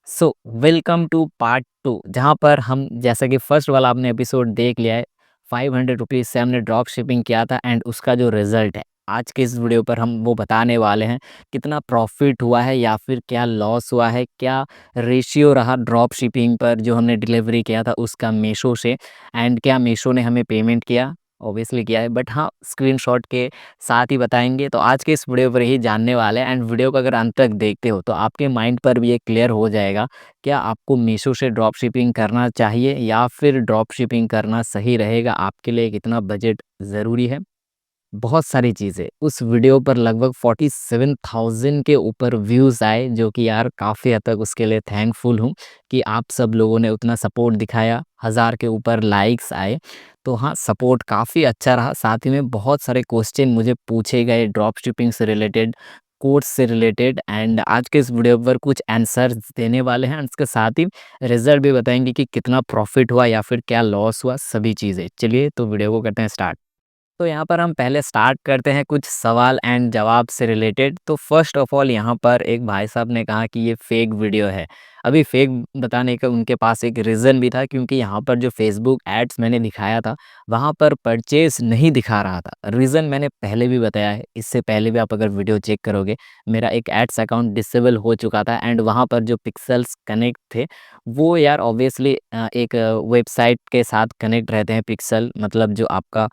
So welcome two part 2 जहाँ पर हम जैसा कि फर्स्ट वाला आपने एपिसोड देख लिया है। 500 रुपीज़ से हमने ड्रॉप शिपिंग किया था एंड उसका जो रिजल्ट है आज के इस वीडियो पर हम वो बताने वाले हैं। कितना प्रॉफिट हुआ है या फिर क्या लॉस हुआ है, क्या रेशियो रहा ड्रॉप शिपिंग पर जो हमने डिलीवरी किया था उसका मीशो से, एंड क्या मीशो ने हमें पेमेंट किया। ऑब्वियसली किया है, बट हाँ स्क्रीनशॉट के साथ ही बताएंगे। तो आज के इस वीडियो पर ही जानने वाले हैं एंड वीडियो को अगर अंत तक देखते हो तो आपके माइंड पर भी ये क्लियर हो जाएगा। क्या आपको मीशो से ड्रॉप शिपिंग करना चाहिए या फिर ड्रॉप शिपिंग करना सही रहेगा, आपके लिए कितना बजट ज़रूरी है। बहुत सारी चीज़ें उस वीडियो पर लगभग 47,000 के ऊपर व्यूज़ आए, जो कि यार काफ़ी हद तक उसके लिए थैंकफुल हूँ कि आप सब लोगों ने उतना सपोर्ट दिखाया। 1000 के ऊपर लाइक्स आए, तो हाँ सपोर्ट काफ़ी अच्छा रहा। साथ ही में बहुत सारे क्वेश्चन मुझे पूछे गए ड्रॉप शिपिंग से रिलेटेड, कोर्स से रिलेटेड, एंड आज के इस वीडियो पर कुछ आंसर्स देने वाले हैं। इसके साथ ही रिजल्ट भी बताएंगे कि कितना प्रॉफिट हुआ या फिर क्या लॉस हुआ, सभी चीज़ें। चलिए तो वीडियो को करते हैं स्टार्ट। तो यहाँ पर हम पहले स्टार्ट करते हैं कुछ सवाल एंड जवाब से रिलेटेड। तो फर्स्ट ऑफ ऑल यहाँ पर एक भाई साहब ने कहा कि ये फेक वीडियो है। अभी फेक बताने का उनके पास एक रीज़न भी था, क्योंकि यहाँ पर जो फेसबुक एड्स मैंने दिखाया था वहाँ पर परचेज नहीं दिखा रहा था। रीज़न मैंने पहले भी बताया है, इससे पहले भी आप अगर वीडियो चेक करोगे मेरा एक एड्स अकाउंट डिसेबल हो चुका था एंड वहाँ पर जो पिक्सल्स कनेक्ट थे वो यार ऑब्वियसली एक वेबसाइट के साथ कनेक्ट रहते हैं। पिक्सल मतलब जो आपका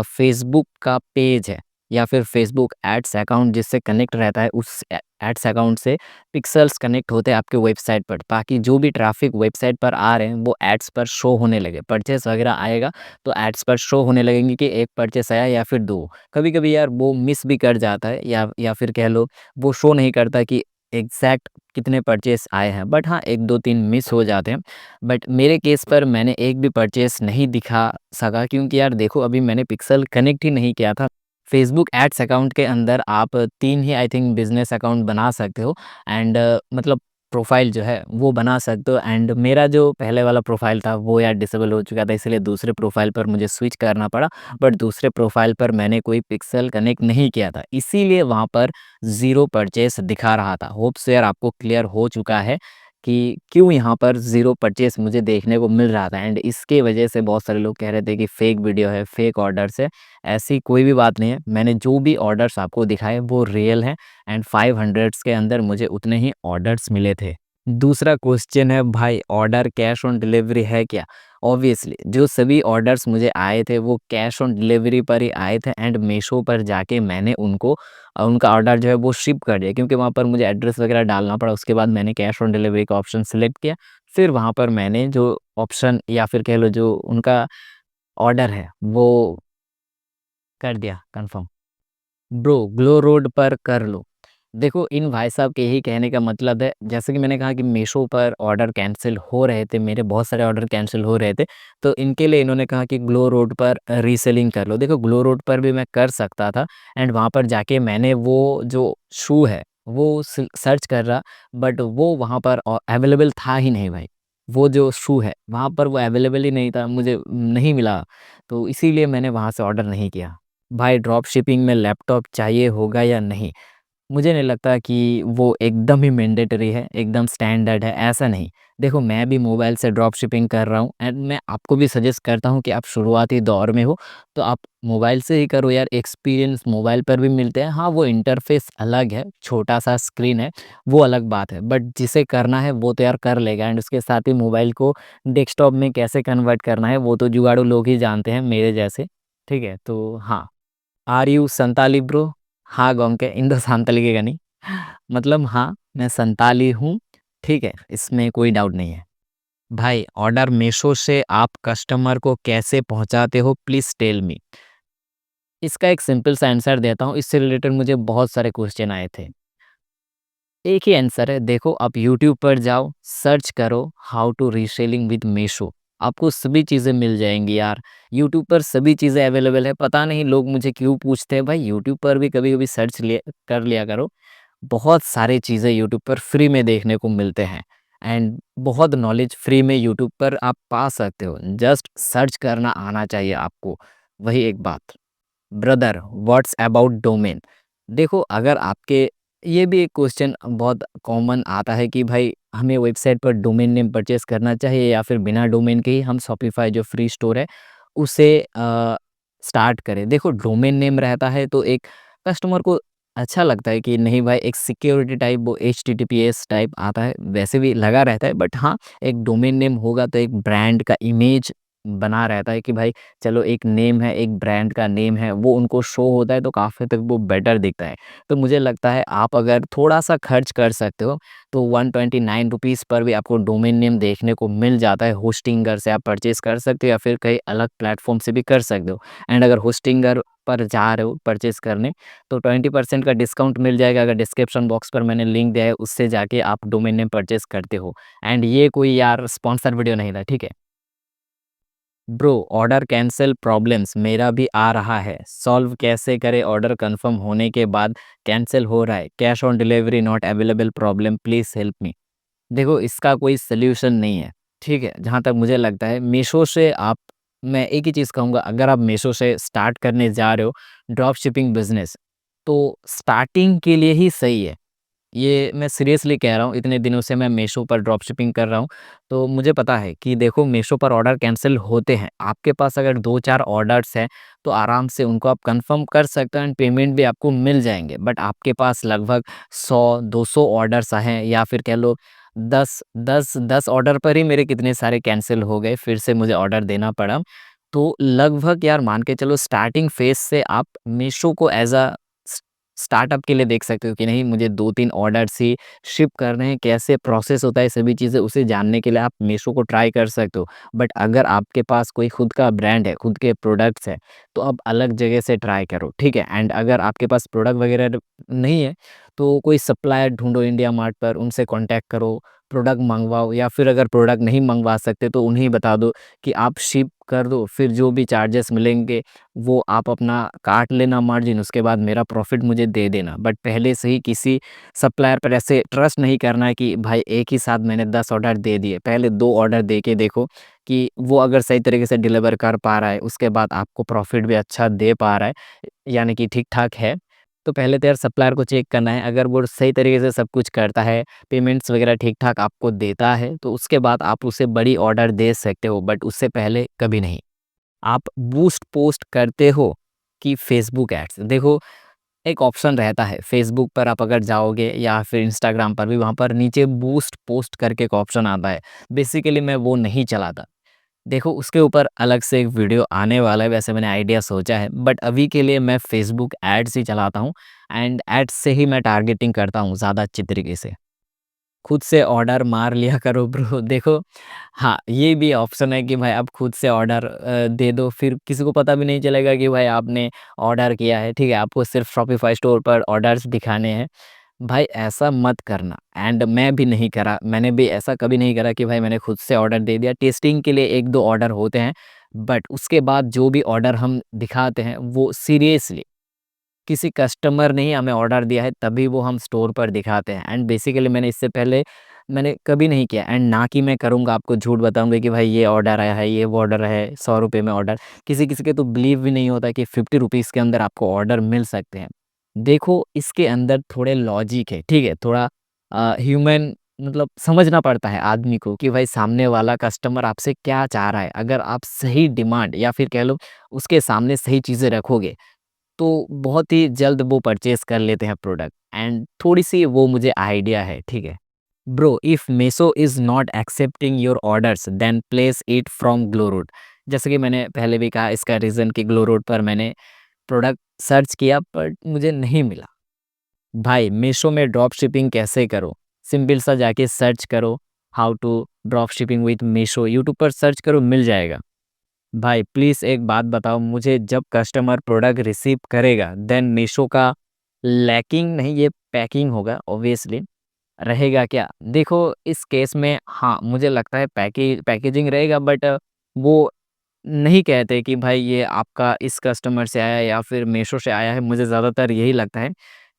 फेसबुक का पेज है या फिर फेसबुक एड्स अकाउंट जिससे कनेक्ट रहता है, उस एड्स अकाउंट से पिक्सल्स कनेक्ट होते हैं आपके वेबसाइट पर, ताकि जो भी ट्रैफिक वेबसाइट पर आ रहे हैं वो एड्स पर शो होने लगे। परचेस वगैरह आएगा तो एड्स पर शो होने लगेंगे कि एक परचेस आया या फिर दो। कभी कभी यार वो मिस भी कर जाता है या फिर कह लो वो शो नहीं करता कि एग्जैक्ट कितने परचेस आए हैं, बट हाँ एक दो तीन मिस हो जाते हैं। बट मेरे केस पर मैंने एक भी परचेस नहीं दिखा सका, क्योंकि यार देखो अभी मैंने पिक्सल कनेक्ट ही नहीं किया था। फेसबुक एड्स अकाउंट के अंदर आप 3 ही आई थिंक बिज़नेस अकाउंट बना सकते हो एंड मतलब प्रोफ़ाइल जो है वो बना सकते हो। एंड मेरा जो पहले वाला प्रोफ़ाइल था वो यार डिसेबल हो चुका था, इसलिए दूसरे प्रोफ़ाइल पर मुझे स्विच करना पड़ा। बट दूसरे प्रोफ़ाइल पर मैंने कोई पिक्सल कनेक्ट नहीं किया था, इसीलिए वहाँ पर ज़ीरो परचेस दिखा रहा था। होप सो यार आपको क्लियर हो चुका है कि क्यों यहाँ पर ज़ीरो परचेस मुझे देखने को मिल रहा था। एंड इसके वजह से बहुत सारे लोग कह रहे थे कि फेक वीडियो है, फेक ऑर्डर्स है। ऐसी कोई भी बात नहीं है, मैंने जो भी ऑर्डर्स आपको दिखाए वो रियल हैं एंड 500 के अंदर मुझे उतने ही ऑर्डर्स मिले थे। दूसरा क्वेश्चन है भाई ऑर्डर कैश ऑन डिलीवरी है क्या? ऑब्वियसली जो सभी ऑर्डर्स मुझे आए थे वो कैश ऑन डिलीवरी पर ही आए थे एंड मीशो पर जाके मैंने उनको उनका ऑर्डर जो है वो शिप कर दिया, क्योंकि वहाँ पर मुझे एड्रेस वगैरह डालना पड़ा। उसके बाद मैंने कैश ऑन डिलीवरी का ऑप्शन सेलेक्ट किया। फिर वहाँ पर मैंने जो ऑप्शन या फिर कह लो जो उनका ऑर्डर है वो कर दिया कंफर्म। ब्रो ग्लो रोड पर कर लो। देखो इन भाई साहब के यही कहने का मतलब है, जैसे कि मैंने कहा कि मीशो पर ऑर्डर कैंसिल हो रहे थे, मेरे बहुत सारे ऑर्डर कैंसिल हो रहे थे, तो इनके लिए इन्होंने कहा कि ग्लो रोड पर रीसेलिंग कर लो। देखो ग्लो रोड पर भी मैं कर सकता था एंड वहाँ पर जाके मैंने वो जो शू है वो सर्च कर रहा, बट वो वहाँ पर अवेलेबल था ही नहीं भाई। वो जो शू है वहाँ पर वो अवेलेबल ही नहीं था, मुझे नहीं मिला, तो इसीलिए मैंने वहाँ से ऑर्डर नहीं किया। भाई ड्रॉप शिपिंग में लैपटॉप चाहिए होगा या नहीं? मुझे नहीं लगता कि वो एकदम ही मैंडेटरी है, एकदम स्टैंडर्ड है, ऐसा नहीं। देखो मैं भी मोबाइल से ड्रॉप शिपिंग कर रहा हूँ एंड मैं आपको भी सजेस्ट करता हूँ कि आप शुरुआती दौर में हो तो आप मोबाइल से ही करो यार, एक्सपीरियंस मोबाइल पर भी मिलते हैं। हाँ वो इंटरफेस अलग है, छोटा-सा स्क्रीन है, वो अलग बात है, बट जिसे करना है वो तो यार कर लेगा। एंड उसके साथ ही मोबाइल को डेस्कटॉप में कैसे कन्वर्ट करना है वो तो जुगाड़ू लोग ही जानते हैं मेरे जैसे, ठीक है? तो हाँ। Are you Santali bro? हाँ गोंके इंदो सांतलिगे गानी। मतलब हाँ मैं संताली हूँ, ठीक है, इसमें कोई डाउट नहीं है। भाई ऑर्डर मीशो से आप कस्टमर को कैसे पहुंचाते हो, प्लीज टेल मी। इसका एक सिंपल सा आंसर देता हूँ, इससे रिलेटेड मुझे बहुत सारे क्वेश्चन आए थे। एक ही आंसर है, देखो आप यूट्यूब पर जाओ, सर्च करो how to reselling with Meesho, आपको सभी चीज़ें मिल जाएंगी यार। यूट्यूब पर सभी चीज़ें अवेलेबल है। पता नहीं लोग मुझे क्यों पूछते हैं, भाई यूट्यूब पर भी कभी कभी सर्च कर लिया करो। बहुत सारी चीज़ें यूट्यूब पर फ्री में देखने को मिलते हैं एंड बहुत नॉलेज फ्री में यूट्यूब पर आप पा सकते हो, जस्ट सर्च करना आना चाहिए आपको। वही एक बात। Brother what's about domain? देखो अगर आपके ये भी एक क्वेश्चन बहुत कॉमन आता है कि भाई हमें वेबसाइट पर डोमेन नेम परचेस करना चाहिए या फिर बिना डोमेन के ही हम शॉपिफाई जो फ्री स्टोर है उसे स्टार्ट करें। देखो डोमेन नेम रहता है तो एक कस्टमर को अच्छा लगता है कि नहीं भाई एक सिक्योरिटी टाइप वो एचटीटीपीएस टाइप आता है वैसे भी लगा रहता है, बट हाँ एक डोमेन नेम होगा तो एक ब्रांड का इमेज बना रहता है कि भाई चलो एक नेम है, एक ब्रांड का नेम है, वो उनको शो होता है तो काफ़ी तक वो बेटर दिखता है। तो मुझे लगता है आप अगर थोड़ा-सा खर्च कर सकते हो, तो 129 रुपीज़ पर भी आपको डोमेन नेम देखने को मिल जाता है। होस्टिंगर से आप परचेज़ कर सकते हो या फिर कई अलग प्लेटफ़ॉर्म से भी कर सकते हो। एंड अगर होस्टिंगर पर जा रहे हो परचेज़ करने, तो 20% का डिस्काउंट मिल जाएगा अगर डिस्क्रिप्शन बॉक्स पर मैंने लिंक दिया है, उससे जाके आप डोमेन नेम परचेज़ करते हो। एंड ये कोई यार स्पॉन्सर वीडियो नहीं था, ठीक है? ब्रो ऑर्डर कैंसिल प्रॉब्लम्स मेरा भी आ रहा है, सॉल्व कैसे करें? ऑर्डर कंफर्म होने के बाद कैंसिल हो रहा है, cash on delivery not available problem, please help me. देखो इसका कोई सॉल्यूशन नहीं है, ठीक है? जहाँ तक मुझे लगता है मीशो से आप, मैं एक ही चीज़ कहूँगा, अगर आप मीशो से स्टार्ट करने जा रहे हो ड्रॉप शिपिंग बिज़नेस, तो स्टार्टिंग के लिए ही सही है। ये मैं सीरियसली कह रहा हूँ, इतने दिनों से मैं मीशो पर ड्रॉप शिपिंग कर रहा हूँ, तो मुझे पता है कि देखो मीशो पर ऑर्डर कैंसिल होते हैं। आपके पास अगर 2-4 ऑर्डर्स हैं, तो आराम से उनको आप कन्फर्म कर सकते हो एंड पेमेंट भी आपको मिल जाएँगे। बट आपके पास लगभग 100-200 ऑर्डर्स हैं या फिर कह लो 10 ऑर्डर पर ही मेरे कितने सारे कैंसिल हो गए, फिर से मुझे ऑर्डर देना पड़ा। तो लगभग यार मान के चलो स्टार्टिंग फेज़ से आप मीशो को एज़ अ स्टार्टअप के लिए देख सकते हो कि नहीं मुझे 2-3 ऑर्डर्स ही शिप करने हैं, कैसे प्रोसेस होता है सभी चीज़ें उसे जानने के लिए आप मीशो को ट्राई कर सकते हो। बट अगर आपके पास कोई खुद का ब्रांड है, खुद के प्रोडक्ट्स हैं, तो आप अलग जगह से ट्राई करो, ठीक है? एंड अगर आपके पास प्रोडक्ट वगैरह नहीं है, तो कोई सप्लायर ढूँढो इंडिया मार्ट पर, उनसे कॉन्टैक्ट करो, प्रोडक्ट मँगवाओ या फिर अगर प्रोडक्ट नहीं मँगवा सकते तो उन्हें बता दो कि आप शिप कर दो, फिर जो भी चार्जेस मिलेंगे वो आप अपना काट लेना मार्जिन, उसके बाद मेरा प्रॉफ़िट मुझे दे देना। बट पहले से ही किसी सप्लायर पर ऐसे ट्रस्ट नहीं करना है कि भाई एक ही साथ मैंने 10 ऑर्डर दे दिए। पहले 2 ऑर्डर दे के देखो कि वो अगर सही तरीके से डिलीवर कर पा रहा है, उसके बाद आपको प्रॉफ़िट भी अच्छा दे पा रहा है, यानी कि ठीक-ठाक है। तो पहले तो यार सप्लायर को चेक करना है, अगर वो सही तरीके से सब कुछ करता है, पेमेंट्स वगैरह ठीक-ठाक आपको देता है, तो उसके बाद आप उसे बड़ी ऑर्डर दे सकते हो, बट उससे पहले कभी नहीं। आप बूस्ट पोस्ट करते हो कि फेसबुक एड्स? देखो एक ऑप्शन रहता है फेसबुक पर, आप अगर जाओगे या फिर इंस्टाग्राम पर भी, वहाँ पर नीचे बूस्ट पोस्ट करके एक ऑप्शन आता है। बेसिकली मैं वो नहीं चलाता। देखो उसके ऊपर अलग से एक वीडियो आने वाला है, वैसे मैंने आइडिया सोचा है, बट अभी के लिए मैं फेसबुक एड्स ही चलाता हूँ एंड एड्स से ही मैं टारगेटिंग करता हूँ ज़्यादा अच्छी तरीके से। खुद से ऑर्डर मार लिया करो ब्रो। देखो हाँ, ये भी ऑप्शन है कि भाई आप खुद से ऑर्डर दे दो, फिर किसी को पता भी नहीं चलेगा कि भाई आपने ऑर्डर किया है, ठीक है? आपको सिर्फ शॉपिफ़ाई स्टोर पर ऑर्डर्स दिखाने हैं। भाई ऐसा मत करना, एंड मैं भी नहीं करा, मैंने भी ऐसा कभी नहीं करा कि भाई मैंने खुद से ऑर्डर दे दिया। टेस्टिंग के लिए 1-2 ऑर्डर होते हैं, बट उसके बाद जो भी ऑर्डर हम दिखाते हैं वो सीरियसली किसी कस्टमर ने ही हमें ऑर्डर दिया है तभी वो हम स्टोर पर दिखाते हैं। एंड बेसिकली मैंने इससे पहले मैंने कभी नहीं किया एंड ना कि मैं करूँगा, आपको झूठ बताऊँगा कि भाई ये ऑर्डर आया है, ये वो ऑर्डर है, ₹100 में ऑर्डर। किसी-किसी के तो बिलीव भी नहीं होता कि ₹50 के अंदर आपको ऑर्डर मिल सकते हैं। देखो इसके अंदर थोड़े लॉजिक है, ठीक है? थोड़ा ह्यूमन मतलब समझना पड़ता है आदमी को कि भाई सामने वाला कस्टमर आपसे क्या चाह रहा है। अगर आप सही डिमांड या फिर कह लो उसके सामने सही चीज़ें रखोगे, तो बहुत ही जल्द वो परचेज़ कर लेते हैं प्रोडक्ट एंड थोड़ी-सी वो मुझे आइडिया है, ठीक है? Bro if Meesho is not accepting your orders then place it from Glowroad. जैसे कि मैंने पहले भी कहा इसका रीज़न कि ग्लोरूट पर मैंने प्रोडक्ट सर्च किया बट मुझे नहीं मिला। भाई मीशो में ड्रॉप शिपिंग कैसे करो? सिंपल सा जाके सर्च करो, how to drop shipping with Meesho, YouTube पर सर्च करो मिल जाएगा। भाई प्लीज़ एक बात बताओ मुझे, जब कस्टमर प्रोडक्ट रिसीव करेगा देन मीशो का लैकिंग नहीं, ये पैकिंग होगा ऑब्वियसली, रहेगा क्या? देखो इस केस में हाँ, मुझे लगता है पैकेजिंग रहेगा, बट वो नहीं कहते कि भाई ये आपका इस कस्टमर से आया है या फिर मीशो से आया है। मुझे ज़्यादातर यही लगता है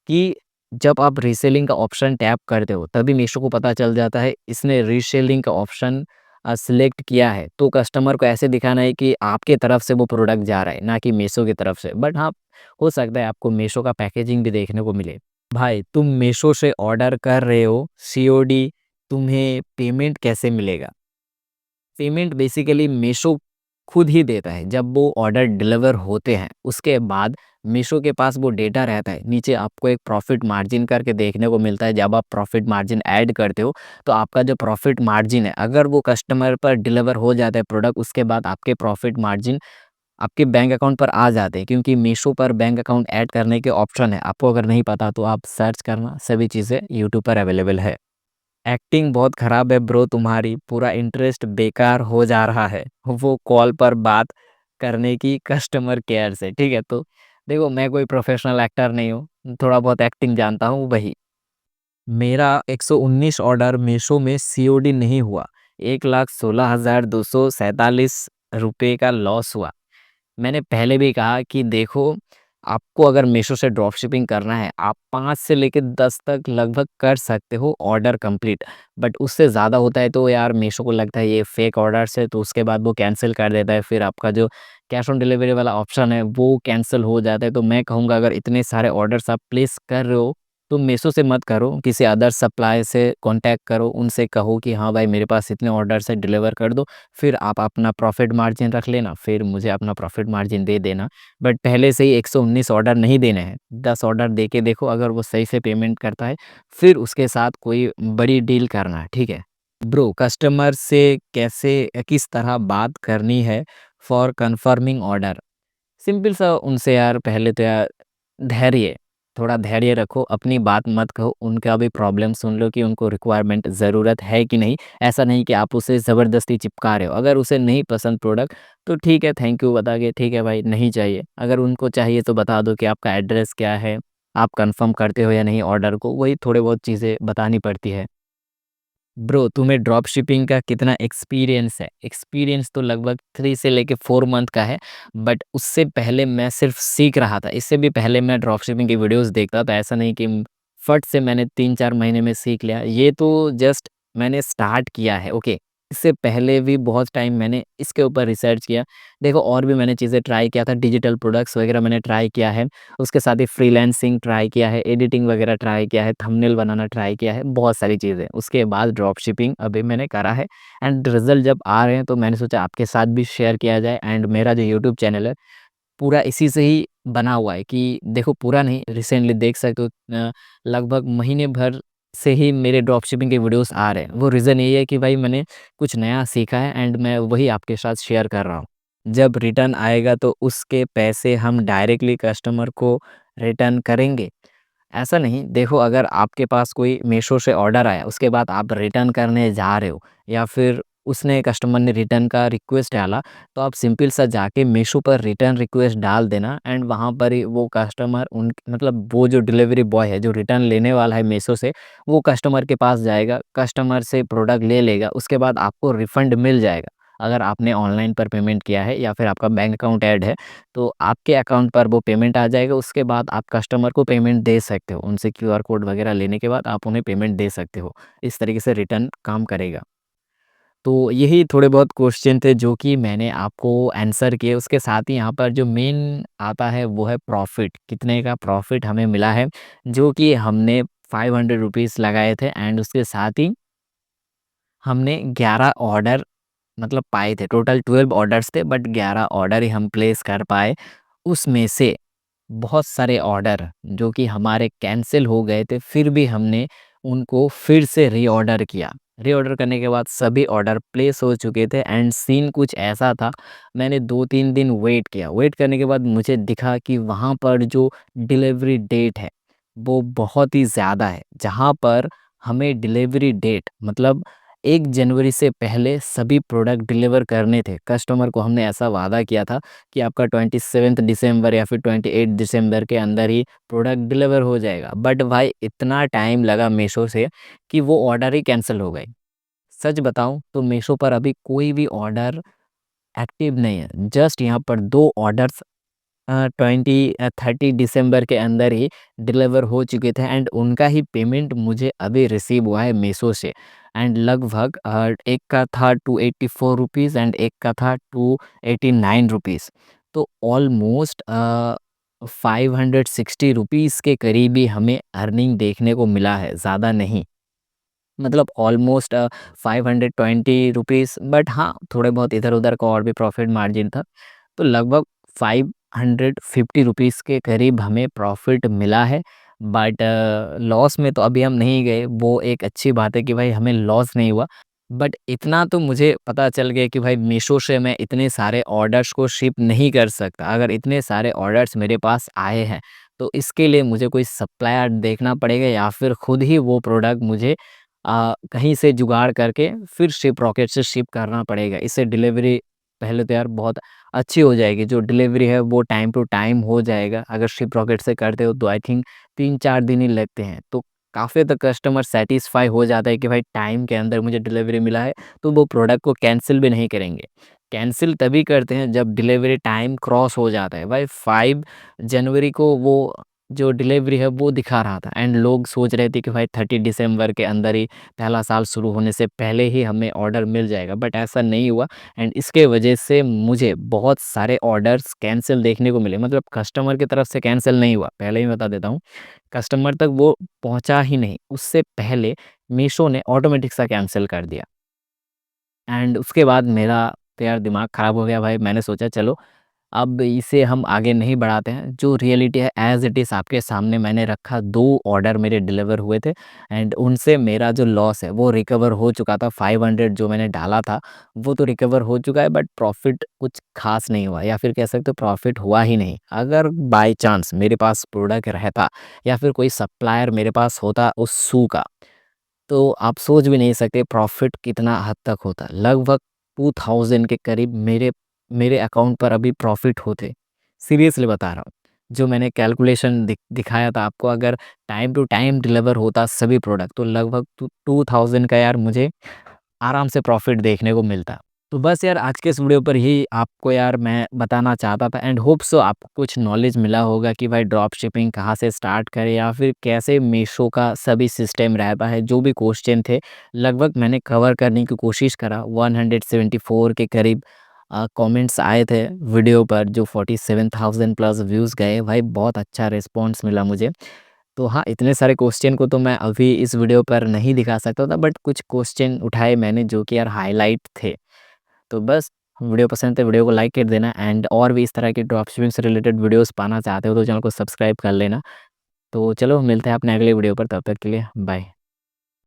कि जब आप रीसेलिंग का ऑप्शन टैप करते हो तभी मीशो को पता चल जाता है इसने रीसेलिंग का ऑप्शन सिलेक्ट किया है, तो कस्टमर को ऐसे दिखाना है कि आपके तरफ से वो प्रोडक्ट जा रहा है, ना कि मीशो की तरफ से। बट हाँ, हो सकता है आपको मीशो का पैकेजिंग भी देखने को मिले। भाई तुम मीशो से ऑर्डर कर रहे हो सीओडी, तुम्हें पेमेंट कैसे मिलेगा? पेमेंट बेसिकली मीशो खुद ही देता है। जब वो ऑर्डर डिलीवर होते हैं उसके बाद मीशो के पास वो डेटा रहता है, नीचे आपको एक प्रॉफिट मार्जिन करके देखने को मिलता है। जब आप प्रॉफिट मार्जिन ऐड करते हो तो आपका जो प्रॉफिट मार्जिन है, अगर वो कस्टमर पर डिलीवर हो जाता है प्रोडक्ट, उसके बाद आपके प्रॉफिट मार्जिन आपके बैंक अकाउंट पर आ जाते हैं। क्योंकि मीशो पर बैंक अकाउंट ऐड करने के ऑप्शन है, आपको अगर नहीं पता तो आप सर्च करना, सभी चीज़ें यूट्यूब पर अवेलेबल है। एक्टिंग बहुत खराब है ब्रो तुम्हारी, पूरा इंटरेस्ट बेकार हो जा रहा है वो कॉल पर बात करने की कस्टमर केयर से। ठीक है, तो देखो मैं कोई प्रोफेशनल एक्टर नहीं हूँ, थोड़ा बहुत एक्टिंग जानता हूँ वही। मेरा 119 ऑर्डर मीशो में सीओडी नहीं हुआ, 1,16,247 रुपये का लॉस हुआ। मैंने पहले भी कहा कि देखो, आपको अगर मीशो से ड्रॉप शिपिंग करना है, आप 5 से लेके 10 तक लगभग कर सकते हो ऑर्डर कंप्लीट। बट उससे ज़्यादा होता है तो यार मीशो को लगता है ये फेक ऑर्डर्स है, तो उसके बाद वो कैंसिल कर देता है। फिर आपका जो कैश ऑन डिलीवरी वाला ऑप्शन है वो कैंसिल हो जाता है। तो मैं कहूँगा अगर इतने सारे ऑर्डर्स आप प्लेस कर रहे हो तो मीशो से मत करो, किसी अदर सप्लाई से कांटेक्ट करो, उनसे कहो कि हाँ भाई मेरे पास इतने ऑर्डर्स है, डिलीवर कर दो। फिर आप अपना प्रॉफिट मार्जिन रख लेना, फिर मुझे अपना प्रॉफिट मार्जिन दे देना। बट पहले से ही 119 ऑर्डर नहीं देने हैं, 10 ऑर्डर दे के देखो, अगर वो सही से पेमेंट करता है फिर उसके साथ कोई बड़ी डील करना है। ठीक है ब्रो, कस्टमर से कैसे किस तरह बात करनी है फॉर कंफर्मिंग ऑर्डर? सिंपल सा उनसे यार, पहले तो यार धैर्य, थोड़ा धैर्य रखो, अपनी बात मत कहो, उनका भी प्रॉब्लम सुन लो कि उनको रिक्वायरमेंट ज़रूरत है कि नहीं। ऐसा नहीं कि आप उसे ज़बरदस्ती चिपका रहे हो। अगर उसे नहीं पसंद प्रोडक्ट तो ठीक है, थैंक यू बता के ठीक है भाई नहीं चाहिए। अगर उनको चाहिए तो बता दो कि आपका एड्रेस क्या है, आप कंफर्म करते हो या नहीं ऑर्डर को, वही थोड़े बहुत चीज़ें बतानी पड़ती है। ब्रो तुम्हें ड्रॉप शिपिंग का कितना एक्सपीरियंस है? एक्सपीरियंस तो लगभग 3 से लेके 4 मंथ का है। बट उससे पहले मैं सिर्फ सीख रहा था, इससे भी पहले मैं ड्रॉप शिपिंग की वीडियोस देखता था। ऐसा नहीं कि फट से मैंने 3-4 महीने में सीख लिया, ये तो जस्ट मैंने स्टार्ट किया है। ओके, इससे पहले भी बहुत टाइम मैंने इसके ऊपर रिसर्च किया। देखो और भी मैंने चीज़ें ट्राई किया था, डिजिटल प्रोडक्ट्स वगैरह मैंने ट्राई किया है, उसके साथ ही फ्रीलांसिंग ट्राई किया है, एडिटिंग वगैरह ट्राई किया है, थंबनेल बनाना ट्राई किया है, बहुत सारी चीज़ें। उसके बाद ड्रॉप शिपिंग अभी मैंने करा है एंड रिज़ल्ट जब आ रहे हैं तो मैंने सोचा आपके साथ भी शेयर किया जाए। एंड मेरा जो यूट्यूब चैनल है पूरा इसी से ही बना हुआ है कि देखो, पूरा नहीं, रिसेंटली देख सकते हो लगभग महीने भर से ही मेरे ड्रॉप शिपिंग के वीडियोस आ रहे हैं। वो रीज़न यही है कि भाई मैंने कुछ नया सीखा है एंड मैं वही आपके साथ शेयर कर रहा हूँ। जब रिटर्न आएगा तो उसके पैसे हम डायरेक्टली कस्टमर को रिटर्न करेंगे। ऐसा नहीं, देखो अगर आपके पास कोई मीशो से ऑर्डर आया, उसके बाद आप रिटर्न करने जा रहे हो या फिर उसने कस्टमर ने रिटर्न का रिक्वेस्ट डाला, तो आप सिंपल सा जाके मीशो पर रिटर्न रिक्वेस्ट डाल देना एंड वहाँ पर ही वो कस्टमर उन मतलब वो जो डिलीवरी बॉय है जो रिटर्न लेने वाला है मीशो से, वो कस्टमर के पास जाएगा, कस्टमर से प्रोडक्ट ले लेगा, उसके बाद आपको रिफंड मिल जाएगा। अगर आपने ऑनलाइन पर पेमेंट किया है या फिर आपका बैंक अकाउंट ऐड है तो आपके अकाउंट पर वो पेमेंट आ जाएगा। उसके बाद आप कस्टमर को पेमेंट दे सकते हो, उनसे क्यूआर कोड वगैरह लेने के बाद आप उन्हें पेमेंट दे सकते हो। इस तरीके से रिटर्न काम करेगा। तो यही थोड़े बहुत क्वेश्चन थे जो कि मैंने आपको आंसर किए। उसके साथ ही यहाँ पर जो मेन आता है वो है प्रॉफिट, कितने का प्रॉफिट हमें मिला है, जो कि हमने 500 रुपीज़ लगाए थे एंड उसके साथ ही हमने 11 ऑर्डर मतलब पाए थे। टोटल 12 ऑर्डर्स थे बट 11 ऑर्डर ही हम प्लेस कर पाए। उसमें से बहुत सारे ऑर्डर जो कि हमारे कैंसिल हो गए थे, फिर भी हमने उनको फिर से रीऑर्डर किया। रीऑर्डर करने के बाद सभी ऑर्डर प्लेस हो चुके थे एंड सीन कुछ ऐसा था, मैंने 2-3 दिन वेट किया। वेट करने के बाद मुझे दिखा कि वहाँ पर जो डिलीवरी डेट है, वो बहुत ही ज़्यादा है। जहाँ पर हमें डिलीवरी डेट मतलब 1 जनवरी से पहले सभी प्रोडक्ट डिलीवर करने थे। कस्टमर को हमने ऐसा वादा किया था कि आपका 27 दिसंबर या फिर 28 दिसंबर के अंदर ही प्रोडक्ट डिलीवर हो जाएगा। बट भाई इतना टाइम लगा मीशो से कि वो ऑर्डर ही कैंसिल हो गए। सच बताऊं तो मीशो पर अभी कोई भी ऑर्डर एक्टिव नहीं है। जस्ट यहाँ पर 2 ऑर्डर्स 30 दिसंबर के अंदर ही डिलीवर हो चुके थे एंड उनका ही पेमेंट मुझे अभी रिसीव हुआ है मीशो से। एंड लगभग एक का था 284 रुपीज़ एंड एक का था 289 रुपीज़। तो ऑलमोस्ट ₹560 के करीब ही हमें अर्निंग देखने को मिला है, ज़्यादा नहीं। मतलब ऑलमोस्ट 520 बट हाँ, थोड़े बहुत इधर-उधर का और भी प्रॉफ़िट मार्जिन था। तो लगभग ₹550 के करीब हमें प्रॉफ़िट मिला है। बट लॉस में तो अभी हम नहीं गए, वो एक अच्छी बात है कि भाई हमें लॉस नहीं हुआ। बट इतना तो मुझे पता चल गया कि भाई मीशो से मैं इतने सारे ऑर्डर्स को शिप नहीं कर सकता। अगर इतने सारे ऑर्डर्स मेरे पास आए हैं, तो इसके लिए मुझे कोई सप्लायर देखना पड़ेगा या फिर खुद ही वो प्रोडक्ट मुझे कहीं से जुगाड़ करके फिर शिप रॉकेट से शिप करना पड़ेगा। इससे डिलीवरी पहले तो यार बहुत अच्छी हो जाएगी, जो डिलीवरी है वो टाइम टू टाइम हो जाएगा। अगर शिप रॉकेट से करते हो तो आई थिंक 3-4 दिन ही लगते हैं। तो काफ़ी हद तक कस्टमर सैटिस्फाई हो जाता है कि भाई टाइम के अंदर मुझे डिलीवरी मिला है, तो वो प्रोडक्ट को कैंसल भी नहीं करेंगे। कैंसल तभी करते हैं जब डिलीवरी टाइम क्रॉस हो जाता है। भाई 5 जनवरी को वो जो डिलीवरी है वो दिखा रहा था एंड लोग सोच रहे थे कि भाई 30 दिसंबर के अंदर ही पहला साल शुरू होने से पहले ही हमें ऑर्डर मिल जाएगा, बट ऐसा नहीं हुआ। एंड इसके वजह से मुझे बहुत सारे ऑर्डर्स कैंसिल देखने को मिले। मतलब कस्टमर की तरफ से कैंसिल नहीं हुआ, पहले ही बता देता हूँ, कस्टमर तक वो पहुंचा ही नहीं, उससे पहले मीशो ने ऑटोमेटिक सा कैंसिल कर दिया। एंड उसके बाद मेरा तो यार दिमाग ख़राब हो गया भाई। मैंने सोचा चलो अब इसे हम आगे नहीं बढ़ाते हैं, जो रियलिटी है एज़ इट इज़ आपके सामने मैंने रखा। 2 ऑर्डर मेरे डिलीवर हुए थे एंड उनसे मेरा जो लॉस है वो रिकवर हो चुका था। 500 जो मैंने डाला था वो तो रिकवर हो चुका है, बट प्रॉफ़िट कुछ ख़ास नहीं हुआ, या फिर कह सकते हो प्रॉफ़िट हुआ ही नहीं। अगर बाय चांस मेरे पास प्रोडक्ट रहता या फिर कोई सप्लायर मेरे पास होता उस शू का, तो आप सोच भी नहीं सकते प्रॉफ़िट कितना हद तक होता। लगभग 2000 के करीब मेरे मेरे अकाउंट पर अभी प्रॉफ़िट होते। सीरियसली बता रहा हूँ। जो मैंने कैलकुलेशन दिखाया था आपको, अगर टाइम टू टाइम डिलीवर होता सभी प्रोडक्ट, तो लगभग 2000 का यार मुझे आराम से प्रॉफ़िट देखने को मिलता। तो बस यार आज के इस वीडियो पर ही आपको यार मैं बताना चाहता था एंड होप सो आपको कुछ नॉलेज मिला होगा कि भाई ड्रॉप शिपिंग कहाँ से स्टार्ट करें या फिर कैसे मीशो का सभी सिस्टम रहता है। जो भी क्वेश्चन थे लगभग मैंने कवर करने की कोशिश करा। 174 के करीब कमेंट्स आए थे वीडियो पर, जो 47,000 प्लस व्यूज़ गए। भाई बहुत अच्छा रिस्पॉन्स मिला मुझे। तो हाँ, इतने सारे क्वेश्चन को तो मैं अभी इस वीडियो पर नहीं दिखा सकता था, बट कुछ क्वेश्चन उठाए मैंने जो कि यार हाईलाइट थे। तो बस वीडियो पसंद है वीडियो को लाइक कर देना एंड और भी इस तरह की ड्रॉप शिपिंग से रिलेटेड वीडियोस पाना चाहते हो तो चैनल को सब्सक्राइब कर लेना। तो चलो मिलते हैं अपने अगले वीडियो पर, तब तक के लिए बाय।